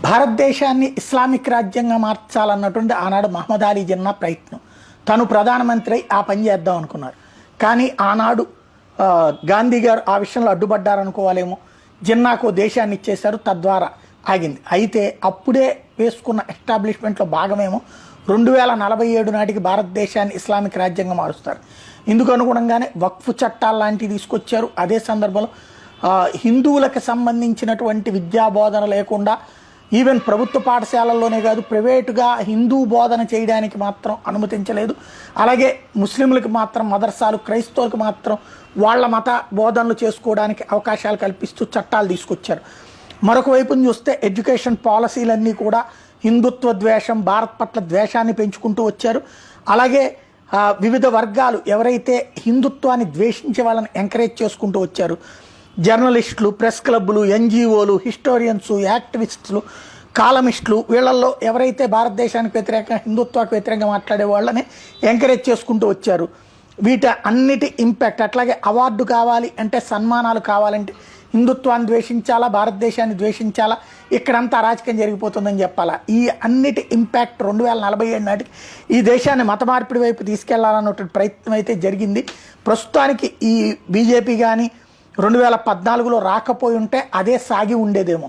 భారతదేశాన్ని ఇస్లామిక్ రాజ్యంగా మార్చాలన్నటువంటి ఆనాడు మహమ్మద్ అలీ జిన్నా ప్రయత్నం. తను ప్రధానమంత్రి ఆ పని చేద్దాం అనుకున్నారు. కానీ ఆనాడు గాంధీ గారు ఆ విషయంలో అడ్డుపడ్డారనుకోవాలేమో. జిన్నాకు దేశాన్ని ఇచ్చేశారు, తద్వారా ఆగింది. అయితే అప్పుడే వేసుకున్న ఎస్టాబ్లిష్మెంట్లో భాగమేమో 2047 నాటికి భారతదేశాన్ని ఇస్లామిక్ రాజ్యంగా మారుస్తారు. ఇందుకు అనుగుణంగానే వక్ఫ్ చట్టాలు లాంటివి తీసుకొచ్చారు. అదే సందర్భంలో హిందువులకు సంబంధించినటువంటి విద్యా బోధన లేకుండా ఈవెన్ ప్రభుత్వ పాఠశాలల్లోనే కాదు ప్రైవేటుగా హిందూ బోధన చేయడానికి మాత్రం అనుమతించలేదు. అలాగే ముస్లింలకు మాత్రం మదర్సాలు, క్రైస్తవులకు మాత్రం వాళ్ళ మత బోధనలు చేసుకోవడానికి అవకాశాలు కల్పిస్తూ చట్టాలు తీసుకొచ్చారు. మరొక వైపును చూస్తే ఎడ్యుకేషన్ పాలసీలన్నీ కూడా హిందుత్వ ద్వేషం, భారత్ పట్ల ద్వేషాన్ని పెంచుకుంటూ వచ్చారు. అలాగే వివిధ వర్గాలు ఎవరైతే హిందుత్వాన్ని ద్వేషించే వాళ్ళని ఎంకరేజ్ చేసుకుంటూ వచ్చారు. జర్నలిస్టులు, ప్రెస్ క్లబ్లు, ఎన్జిఓలు, హిస్టోరియన్స్, యాక్టివిస్టులు, కాలమిస్టులు, వీళ్ళల్లో ఎవరైతే భారతదేశానికి వ్యతిరేకంగా, హిందుత్వానికి వ్యతిరేకంగా మాట్లాడే వాళ్ళని ఎంకరేజ్ చేసుకుంటూ వచ్చారు. అన్నిటి ఇంపాక్ట్ అట్లాగే అవార్డు కావాలి అంటే, సన్మానాలు కావాలంటే హిందుత్వాన్ని ద్వేషించాలా, భారతదేశాన్ని ద్వేషించాలా, ఇక్కడంతా అరాచకం జరిగిపోతుందని చెప్పాలా. ఈ అన్నిటి ఇంపాక్ట్ 2047 నాటికి ఈ దేశాన్ని మత మార్పిడి వైపు తీసుకెళ్లాలన్నటువంటి ప్రయత్నం అయితే జరిగింది. ప్రస్తుతానికి ఈ బీజేపీ కానీ 2014లో రాకపోయి ఉంటే అదే సాగి ఉండేదేమో.